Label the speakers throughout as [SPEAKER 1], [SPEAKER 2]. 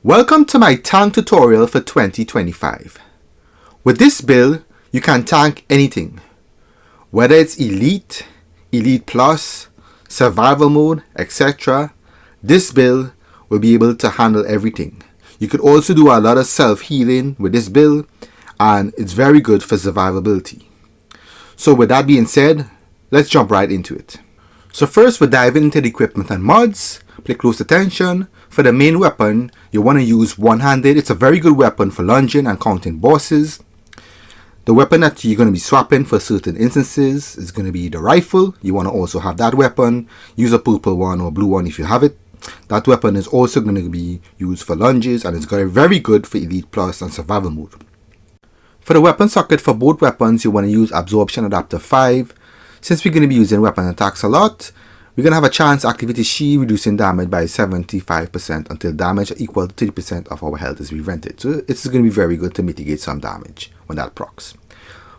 [SPEAKER 1] Welcome to my tank tutorial for 2025. With this build, you can tank anything. Whether it's Elite, Elite Plus, Survival Mode, etc. This build will be able to handle everything. You could also do a lot of self-healing with this build, and it's very good for survivability. So with that being said, let's jump right into it. So first we're diving into the equipment and mods. Pay close attention. For the main weapon, you want to use one-handed. It's a very good weapon for lunging and counting bosses. The weapon that you're going to be swapping for certain instances is going to be the rifle. You want to also have that weapon. Use a purple one or blue one if you have it. That weapon is also going to be used for lunges, and it's very good for Elite Plus and Survival Mode. For the weapon socket for both weapons, you want to use Absorption Adapter 5. Since we're going to be using weapon attacks a lot, we're going to have a chance to activate the shield, reducing damage by 75% until damage equal to 30% of our health is prevented. So it's going to be very good to mitigate some damage when that procs.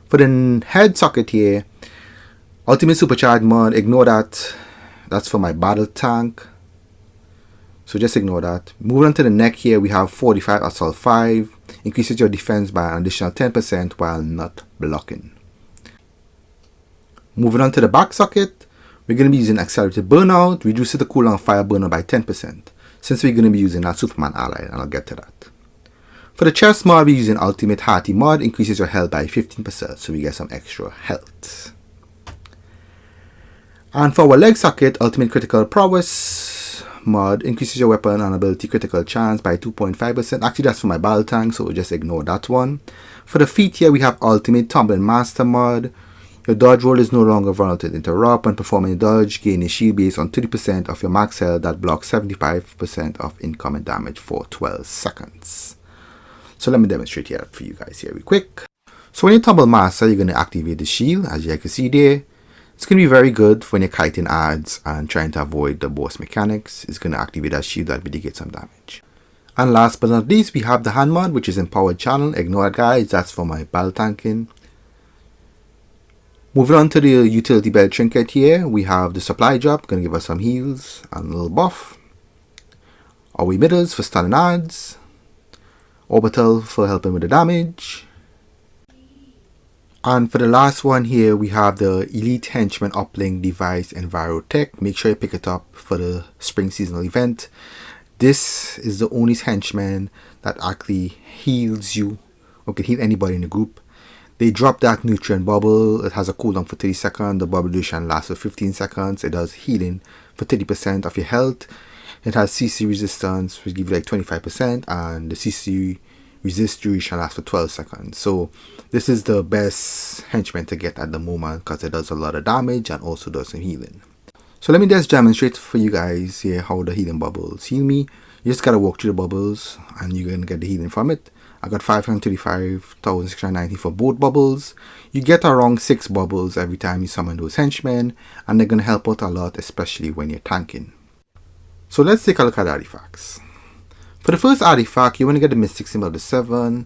[SPEAKER 1] For the head socket here, Ultimate Supercharge mod, ignore that. That's for my battle tank. So just ignore that. Moving on to the neck here, we have 45 Assault 5. Increases your defense by an additional 10% while not blocking. Moving on to the back socket, we're going to be using Accelerated Burnout, reduces the cooldown of fire burnout by 10%, since we're going to be using our Superman ally, and I'll get to that. For the chest mod, we're using Ultimate Hearty mod, increases your health by 15%, so we get some extra health. And for our leg socket, Ultimate Critical Prowess mod, increases your weapon and ability critical chance by 2.5%. Actually, that's for my battle tank, so just ignore that one. For the feet here, we have Ultimate Tumbling Master mod. Your dodge roll is no longer vulnerable to interrupt. When performing a dodge, gain a shield based on 30% of your max health that blocks 75% of incoming damage for 12 seconds. So let me demonstrate here for you guys here real quick. So when you tumble master, you're going to activate the shield, as you can see there. It's going to be very good when you're kiting ads and trying to avoid the boss mechanics. It's going to activate that shield that mitigates some damage. And last but not least, we have the hand mod, which is Empowered Channel. Ignore that, guys, that's for my battle tanking. Moving on to the utility belt trinket here, we have the supply drop, going to give us some heals and a little buff. Our emitters for stunning ads. Orbital for helping with the damage. And for the last one here, we have the Elite Henchman Uplink Device Envirotech. Make sure you pick it up for the spring seasonal event. This is the only henchman that actually heals you or can heal anybody in the group. They drop that nutrient bubble. It has a cooldown for 30 seconds. The bubble duration lasts for 15 seconds. It does healing for 30% of your health. It has CC resistance, which gives you like 25%, and the CC resist duration lasts for 12 seconds. So this is the best henchman to get at the moment because it does a lot of damage and also does some healing. So let me just demonstrate for you guys here how the healing bubbles heal me. You just gotta walk through the bubbles and you're gonna get the healing from it. I got 535,690 for both bubbles. You get around 6 bubbles every time you summon those henchmen, and they're going to help out a lot, especially when you're tanking. So let's take a look at the artifacts. For the first artifact, you want to get the Mystic Symbol to 7.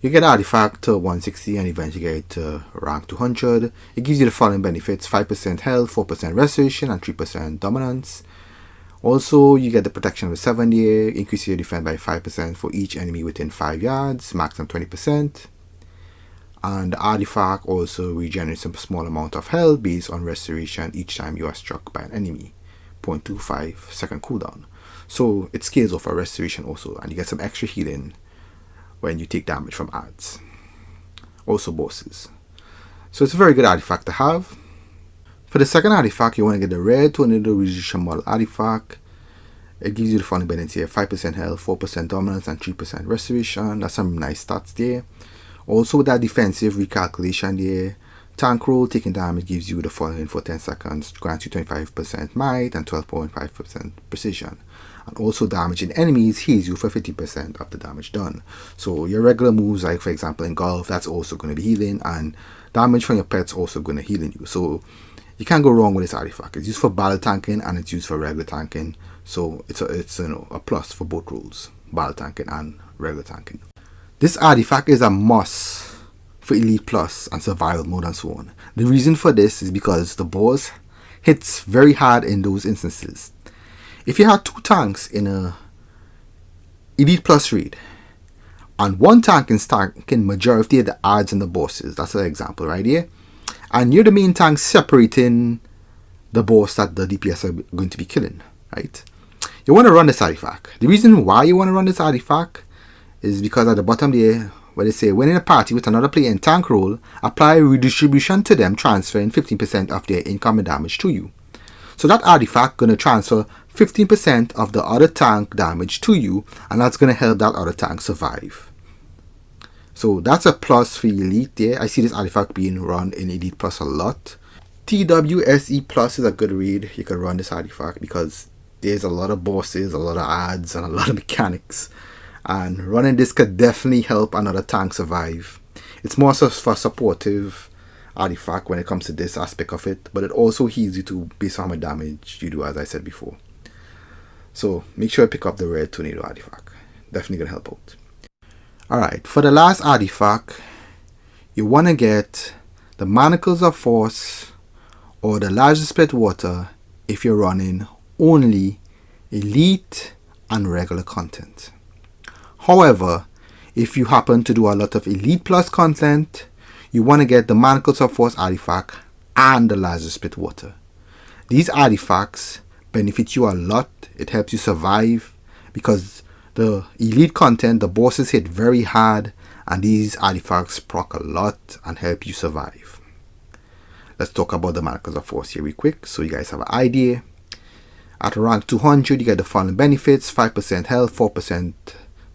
[SPEAKER 1] You get the artifact to 160 and eventually get it to rank 200. It gives you the following benefits: 5% health, 4% restoration, and 3% dominance. Also, you get the protection of the 7 year, increase your defense by 5% for each enemy within 5 yards, maximum 20%. And the artifact also regenerates a small amount of health based on restoration each time you are struck by an enemy. 0.25 second cooldown. So it scales off a restoration also, and you get some extra healing when you take damage from ads. Also bosses. So it's a very good artifact to have. For the second artifact, you want to get the Red Tornado Resolution Model artifact. It gives you the following benefits here: 5% health, 4% dominance, and 3% restoration. That's some nice stats there. Also with that defensive recalculation there, tank roll, taking damage gives you the following for 10 seconds, grants you 25% might and 12.5% precision. And also damaging enemies heals you for 50% of the damage done. So your regular moves, like for example in golf, that's also going to be healing, and damage from your pets also going to healing you. So you can't go wrong with this artifact. It's used for battle tanking and it's used for regular tanking. So it's a plus for both roles, battle tanking and regular tanking. This artifact is a must for Elite Plus and Survival Mode and so on. The reason for this is because the boss hits very hard in those instances. If you have 2 tanks in a Elite Plus raid. And one tank is tanking majority of the adds and the bosses. That's an example right here. And you're the main tank separating the boss that the DPS are going to be killing, right? You want to run this artifact. The reason why you want to run this artifact is because at the bottom there, where they say, when in a party with another player in tank role, apply redistribution to them, transferring 15% of their incoming damage to you. So that artifact going to transfer 15% of the other tank damage to you, and that's going to help that other tank survive. So that's a plus for Elite there. I see this artifact being run in Elite Plus a lot. TWSE Plus is a good raid. You can run this artifact because there's a lot of bosses, a lot of adds, and a lot of mechanics. And running this could definitely help another tank survive. It's more so for supportive artifact when it comes to this aspect of it, but it also heals you to based on how much damage you do, as I said before. So make sure you pick up the red tornado artifact. Definitely gonna help out. Alright, for the last artifact, you wanna get the Manacles of Force or the Large Split Water if you're running only Elite and regular content. However, if you happen to do a lot of Elite Plus content, you want to get the Manacles of Force artifact and the Laser Spit Water. These artifacts benefit you a lot. It helps you survive because the Elite content, the bosses hit very hard, and these artifacts proc a lot and help you survive. Let's talk about the Manacles of Force here real quick so you guys have an idea. At rank 200, you get the following benefits: 5% health, 4%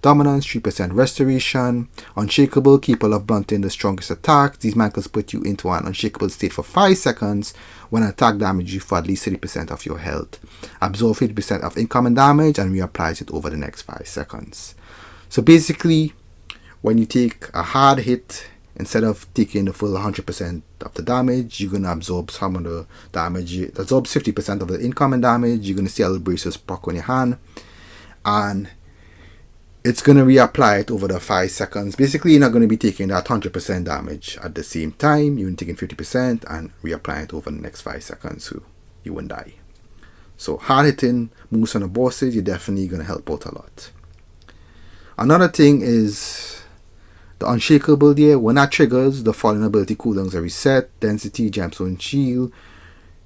[SPEAKER 1] dominance, 3% restoration, unshakable, capable of blunting the strongest attacks. These manacles put you into an unshakable state for 5 seconds when an attack damages you for at least 30% of your health. Absorb 50% of incoming damage and reapplies it over the next 5 seconds. So basically, when you take a hard hit, instead of taking the full 100% of the damage, you're going to absorb some of the damage. It absorbs 50% of the incoming damage. You're going to see a little braces proc on your hand, and it's going to reapply it over the 5 seconds. Basically, you're not going to be taking that 100% damage at the same time. You're taking 50% and reapplying it over the next 5 seconds so you won't die. So hard hitting moves on the bosses, you're definitely going to help out a lot. Another thing is the Unshakable there. When that triggers, the following ability cooldowns are reset: Density, Gemstone Shield,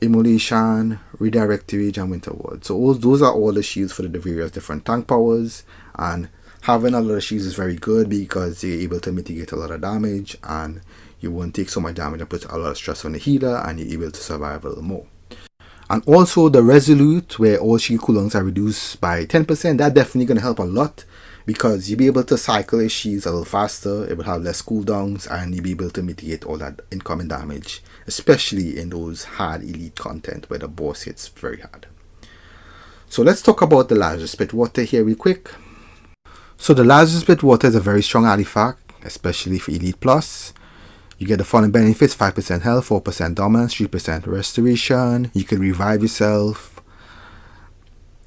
[SPEAKER 1] Immolation, Redirect Rage, and Winter Ward. So those are all the shields for the various different tank powers, and having a lot of shields is very good because you're able to mitigate a lot of damage and you won't take so much damage and put a lot of stress on the healer, and you're able to survive a little more. And also the Resolute, where all shield cooldowns are reduced by 10%, that definitely going to help a lot because you'll be able to cycle your shields a little faster, it will have less cooldowns, and you'll be able to mitigate all that incoming damage, especially in those hard Elite content where the boss hits very hard. So let's talk about the Laser Spit Water here real quick. So the Laser Spit Water is a very strong artifact, especially for Elite Plus. You get the following benefits: 5% health, 4% dominance, 3% restoration. You can revive yourself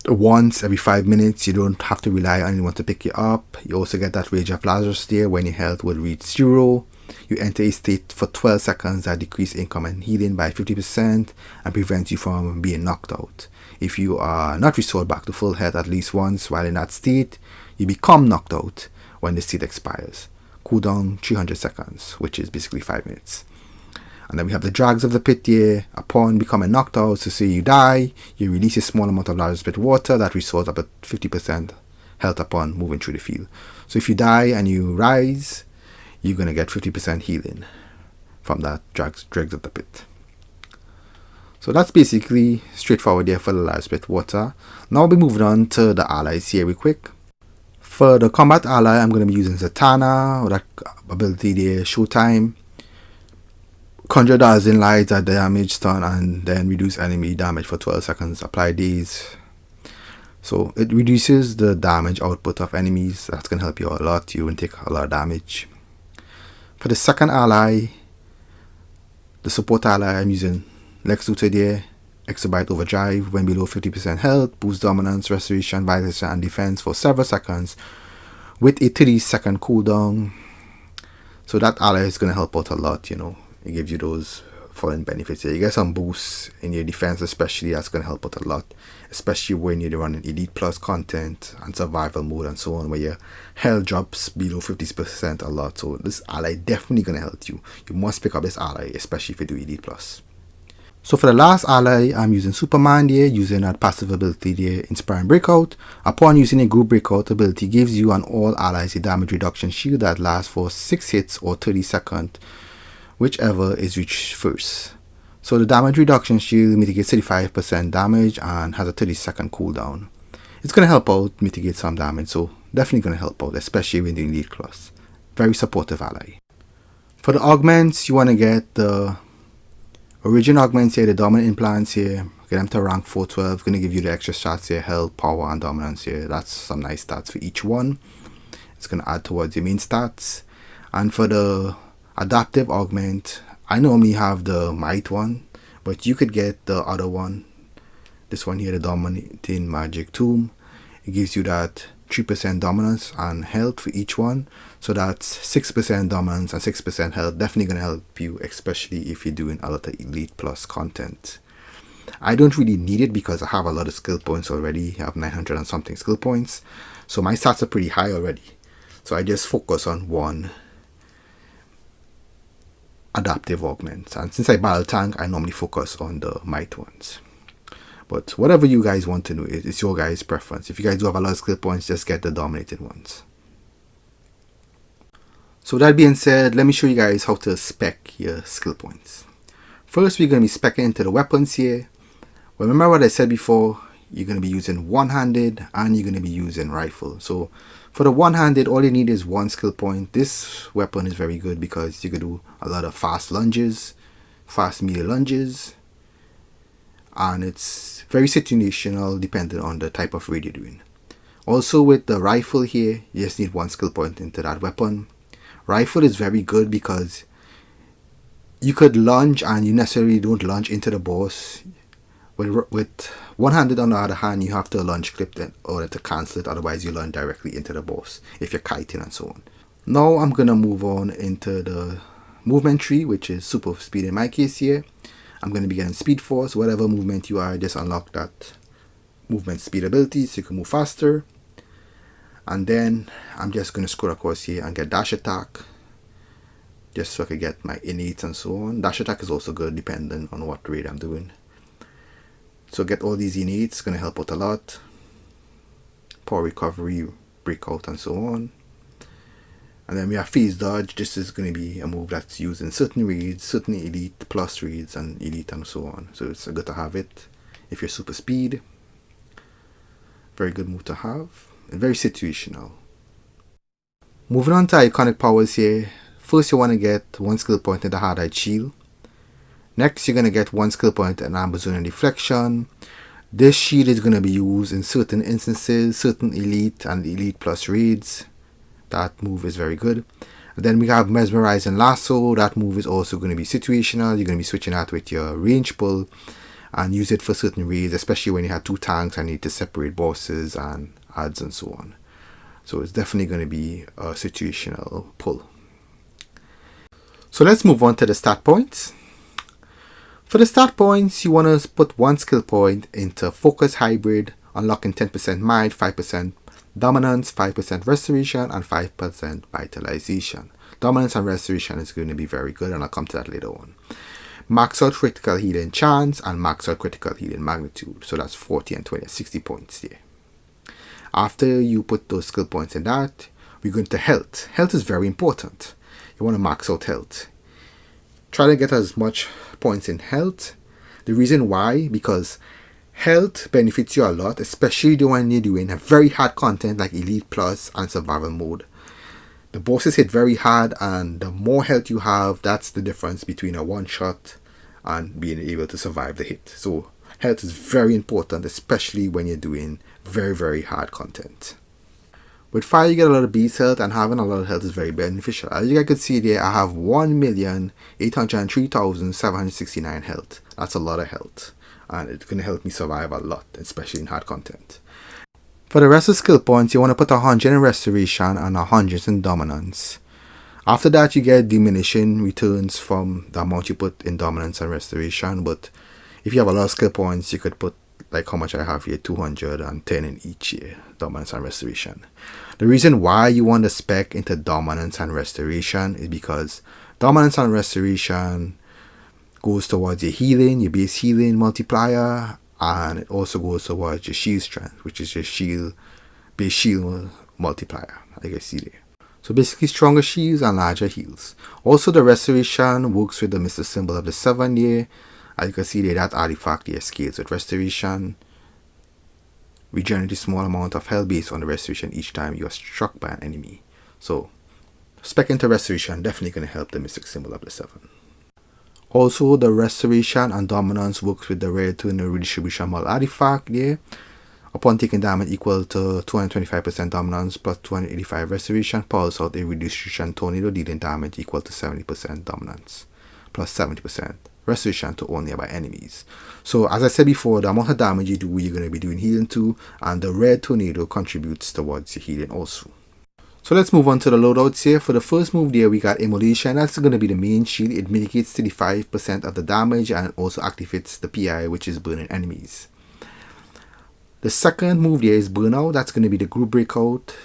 [SPEAKER 1] once every 5 minutes. You don't have to rely on anyone to pick you up. You also get that Rage of Lazarus there when your health would reach 0. You enter a state for 12 seconds that decrease incoming healing by 50% and prevents you from being knocked out. If you are not restored back to full health at least once while in that state, you become knocked out when the state expires. Cooldown 300 seconds, which is basically 5 minutes. And then we have the Drags of the Pit here. Upon becoming knocked out, so say you die, you release a small amount of Large Spit Water that restores up at 50% health upon moving through the field. So if you die and you rise, you're going to get 50% healing from that Drags of the Pit. So that's basically straightforward there for the Large Spit Water. Now we'll be moving on to the allies here real quick. For the combat ally, I'm going to be using Zatanna, or that ability there, Showtime. Conjure Dazzling Lights at damage stun and then reduce enemy damage for 12 seconds. Apply these. So it reduces the damage output of enemies. That's going to help you a lot. You won't take a lot of damage. For the second ally, the support ally, I'm using Lex Luthor there. Exabyte Overdrive. When below 50% health, boost dominance, restoration, vitality, and defense for several seconds with a 30-second cooldown. So that ally is going to help out a lot, you know. It gives you those following benefits here. You get some boosts in your defense, especially. That's going to help out a lot, especially when you're running Elite Plus content and survival mode and so on, where your health drops below 50% a lot. So this ally definitely going to help you. You must pick up this ally, especially if you do Elite Plus. So for the last ally, I'm using Superman here, using that passive ability there, Inspiring Breakout. Upon using a group breakout ability, gives you on all allies a damage reduction shield that lasts for 6 hits or 30 seconds, whichever is reached first. So the damage reduction shield mitigates 35% damage and has a 30-second cooldown. It's going to help out mitigate some damage, so definitely going to help out, especially when doing Elite Plus. Very supportive ally. For the augments, you want to get the original augments here, the dominant implants here. Get them to rank 412. Going to give you the extra stats here, health, power, and dominance here. That's some nice stats for each one. It's going to add towards your main stats. And for the adaptive augment, I normally have the might one, but you could get the other one. This one here, the dominating magic tomb. It gives you that 3% dominance and health for each one. So that's 6% dominance and 6% health. Definitely going to help you, especially if you're doing a lot of Elite Plus content. I don't really need it because I have a lot of skill points already. I have 900 and something skill points. So my stats are pretty high already. So I just focus on one adaptive augment. And since I battle tank, I normally focus on the might ones. But whatever you guys want to do, it's your guys' preference. If you guys do have a lot of skill points, just get the dominated ones. So that being said, let me show you guys how to spec your skill points. First, we're going to be speccing into the weapons here. Remember what I said before, you're going to be using one-handed and you're going to be using rifle. So for the one-handed, all you need is one skill point. This weapon is very good because you can do a lot of fast lunges, fast melee lunges, and it's very situational depending on the type of raid you're doing. Also with the rifle here, you just need one skill point into that weapon. Rifle is very good because you could lunge and you necessarily don't lunge into the boss. With one-handed on the other hand, you have to lunge clip in order to cancel it, otherwise you lunge directly into the boss if you're kiting and so on. Now I'm going to move on into the movement tree, which is super speed in my case here. I'm going to be getting speed force. Whatever movement you are, just unlock that movement speed ability so you can move faster. And then I'm just going to scroll across here and get dash attack, just so I can get my innate and so on. Dash attack is also good depending on what raid I'm doing. So get all these innates, going to help out a lot. Power recovery, breakout and so on. And then we have phase dodge. This is going to be a move that's used in certain raids, certain elite plus raids and elite and so on. So it's good to have it if you're super speed. Very good move to have. And very situational. Moving on to iconic powers here. First you want to get one skill point in the hard-eyed shield. Next you're going to get one skill point in amber zone and deflection. This shield is going to be used in certain instances, certain elite and elite plus raids. That move is very good. And then we have mesmerize and lasso. That move is also going to be situational. You're going to be switching out with your range pull and use it for certain raids, especially when you have two tanks and need to separate bosses and adds and so on. So it's definitely going to be a situational pull. So let's move on to the stat points. For the stat points, you want to put one skill point into focus hybrid, unlocking 10% might, 5% dominance, 5% restoration, and 5% vitalization. Dominance and restoration is going to be very good, and I'll come to that later on. Max out critical healing chance and max out critical healing magnitude. So that's 40 and 20, 60 points there. After you put those skill points in that, we're going to health. Health is very important. You want to max out health. Try to get as much points in health. The reason why, because health benefits you a lot, especially when you're doing a very hard content like Elite Plus and Survival Mode. The bosses hit very hard, and the more health you have, that's the difference between a one shot and being able to survive the hit. So health is very important, especially when you're doing very, very hard content. With fire, you get a lot of beast health, and having a lot of health is very beneficial. As you guys can see there, I have 1,803,769 health. That's a lot of health, and it's going to help me survive a lot, especially in hard content. For the rest of skill points, you want to put 100 in restoration and 100 in dominance. After that, you get diminution returns from the amount you put in dominance and restoration. But if you have a lot of skill points, you could put like how much I have here, 210 in each year, dominance and restoration. The reason why you want to spec into dominance and restoration is because dominance and restoration goes towards your healing, your base healing multiplier, and it also goes towards your shield strength, which is your base shield multiplier, like I see there. So basically stronger shields and larger heals. Also the restoration works with the Mr. Symbol of the 7 year. As you can see there, that artifact here scales with restoration. Regenerate a small amount of health based on the restoration each time you are struck by an enemy. So spec into restoration definitely going to help the Mystic Symbol of the 7. Also the restoration and dominance works with the rare to the redistribution model artifact there. Upon taking damage equal to 225% dominance plus 285 restoration, pulse out a redistribution tornado dealing damage equal to 70% dominance plus 70% restoration to all nearby enemies. So as I said before, the amount of damage you do, you're going to be doing healing too, and the red tornado contributes towards your healing also. So let's move on to the loadouts here. For the first move there, we got Immolation. That's going to be the main shield. It mitigates 35% of the damage and also activates the PI, which is burning enemies. The second move there is Burnout. That's going to be the group breakout.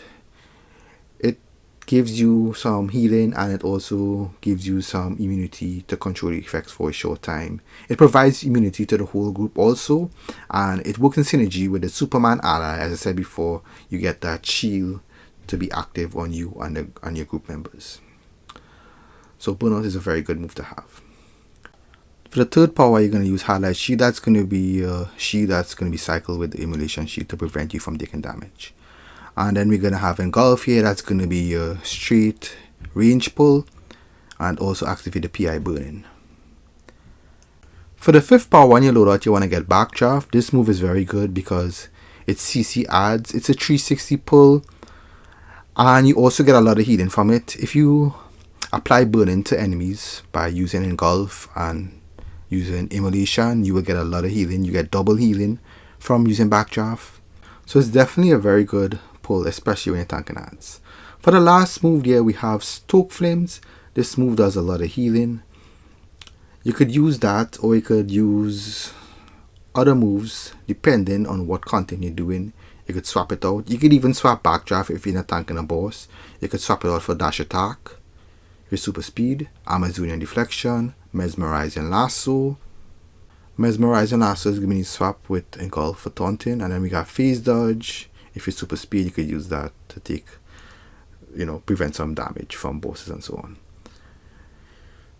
[SPEAKER 1] It gives you some healing and it also gives you some immunity to control the effects for a short time. It provides immunity to the whole group also, and it works in synergy with the Superman ally. As I said before, you get that shield to be active on you and your group members. So Burnout is a very good move to have. For the third power, you're going to use Highlight Shield. That's going to be a shield that's going to be cycled with the Immolation Shield to prevent you from taking damage. And then we're going to have Engulf here. That's going to be a straight range pull and also activate the PI burning. For the fifth power, when you load out, you want to get Backdraft. This move is very good because it's CC adds. It's a 360 pull and you also get a lot of healing from it. If you apply burning to enemies by using Engulf and using Immolation, you will get a lot of healing. You get double healing from using Backdraft. So it's definitely a very good pull, especially when you're tanking ads. For the last move there, we have Stoke Flames. This move does a lot of healing. You could use that, or you could use other moves depending on what content you're doing. You could swap it out. You could even swap Backdraft if you're not tanking a boss. You could swap it out for Dash Attack, your Super Speed, Amazonian Deflection, Mesmerizing Lasso. Mesmerizing Lasso is going to be swapped with Engulf for taunting, and then we got Phase Dodge. If you're Super Speed, you could use that to take, prevent some damage from bosses and so on.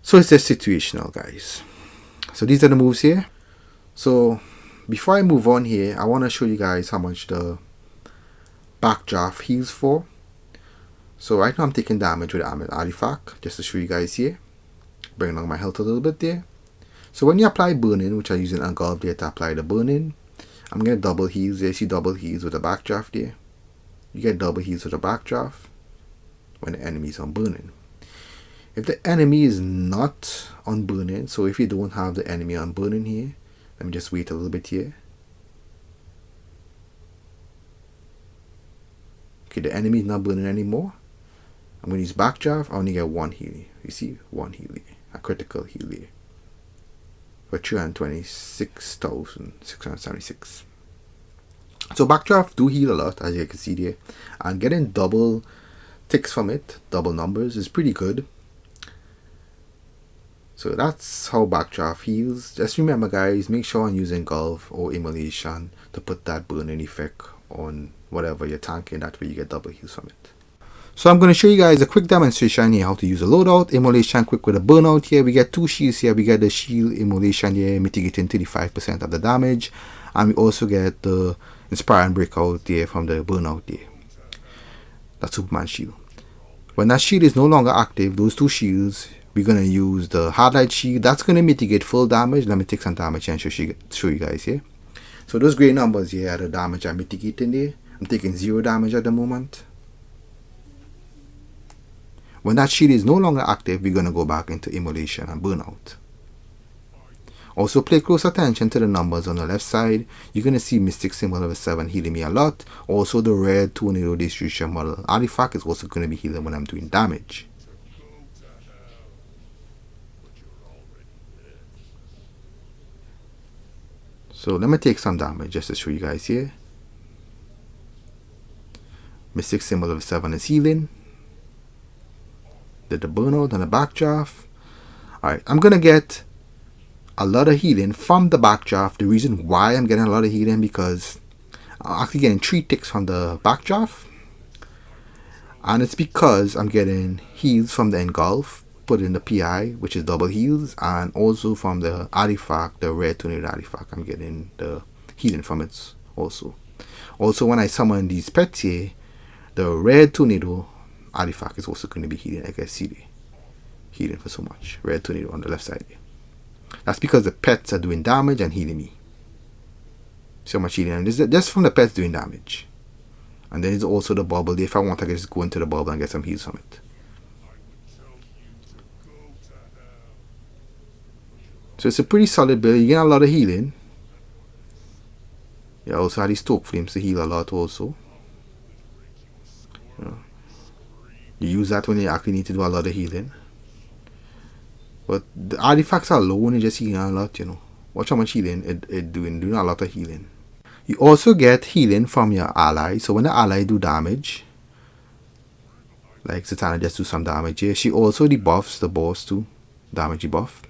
[SPEAKER 1] So it's just situational, guys. So these are the moves here. So before I move on here, I want to show you guys how much the Backdraft heals for. So right now I'm taking damage with the Armored Artifact, just to show you guys here. Bring down my health a little bit there. So when you apply burning, which I'm using Engulf there to apply the burning, I'm getting double heals there. You see double heals with the Backdraft there. You get double heals with the Backdraft when the enemy is on burning. If the enemy is not on burning, so if you don't have the enemy on burning here, let me just wait a little bit here. Okay, the enemy is not burning anymore. I'm going to use Backdraft. I only get one heal. You see, one heal here. A critical heal here. For 326,676. So Backdraft do heal a lot, as you can see there. And getting double ticks from it, double numbers, is pretty good. So that's how Backdraft heals. Just remember, guys, make sure I'm using Engulf or Immolation to put that burning effect on whatever you're tanking. That way you get double heals from it. So I'm going to show you guys a quick demonstration here how to use a loadout. Immolation quick with a burnout here. We get two shields here. We get the shield Immolation here, mitigating 35% of the damage. And we also get the Inspire and Breakout there from the burnout there. That's Superman shield. When that shield is no longer active, those two shields, we're going to use the Hardlight shield. That's going to mitigate full damage. Let me take some damage and show you guys here. So those gray numbers here are the damage I'm mitigating there. I'm taking 0 damage at the moment. When that shield is no longer active, we're going to go back into Immolation and Burnout. Also pay close attention to the numbers on the left side. You're going to see Mystic Symbol of 7 healing me a lot. Also the red Tornado Distribution Model Artifact is also going to be healing when I'm doing damage. So let me take some damage just to show you guys here. Mystic Symbol of 7 is healing. Did the burnout and the backdraft. Alright, I'm gonna get a lot of healing from the backdraft. The reason why I'm getting a lot of healing because I'm actually getting 3 ticks from the backdraft. And it's because I'm getting heals from the engulf, put in the PI, which is double heals, and also from the artifact, the red tornado artifact, I'm getting the healing from it also. Also, when I summon these pets here, the red tornado artifact is also going to be healing. Like I see the healing for so much. Red tornado on the left side here. That's because the pets are doing damage and healing me. So much healing. And this is just from the pets doing damage. And then there's also the bubble there. If I want, I can just go into the bubble and get some heals from it. So it's a pretty solid build. You get a lot of healing. You also have these Stoke Flames to heal a lot also. You use that when you actually need to do a lot of healing. But the artifacts alone, you just healing a lot, you know. Watch how much healing it doing a lot of healing. You also get healing from your ally. So when the ally do damage, like Zatanna just do some damage here, she also debuffs the boss too. Damage debuff.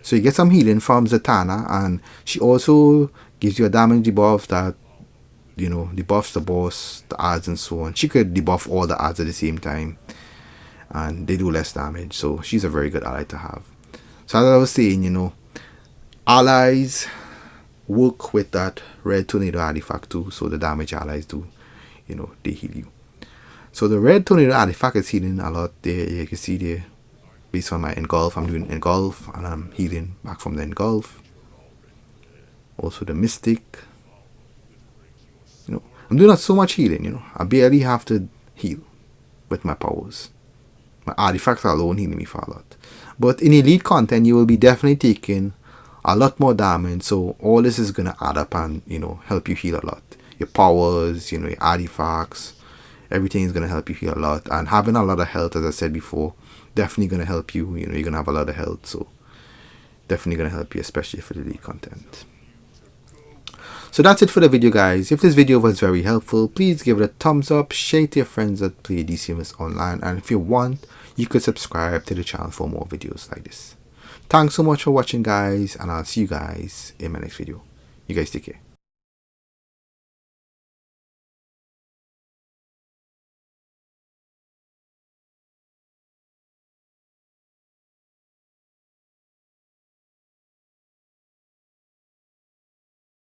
[SPEAKER 1] So you get some healing from Zatanna, and she also gives you a damage debuff that, you know, debuffs the boss, the odds and so on. She could debuff all the odds at the same time, and they do less damage. So she's a very good ally to have. So as I was saying, you know, allies work with that red tornado artifact too. So the damage allies do, you know, they heal you. So the red tornado artifact is healing a lot there. You can see there, based on my engulf, I'm doing engulf and I'm healing back from the engulf. Also the mystic. You know, I'm doing so much healing, you know. I barely have to heal with my powers. My artifacts alone healing me for a lot. But in elite content, you will be definitely taking a lot more damage. So all this is going to add up and, you know, help you heal a lot. Your powers, you know, your artifacts, everything is going to help you heal a lot. And having a lot of health, as I said before, definitely going to help you. You know, you're going to have a lot of health. So definitely going to help you, especially for the elite content. So that's it for the video, guys. If this video was very helpful, please give it a thumbs up, share it to your friends that play DCUO online, and if you want, you could subscribe to the channel for more videos like this. Thanks so much for watching, guys, and I'll see you guys in my next video. You guys take care.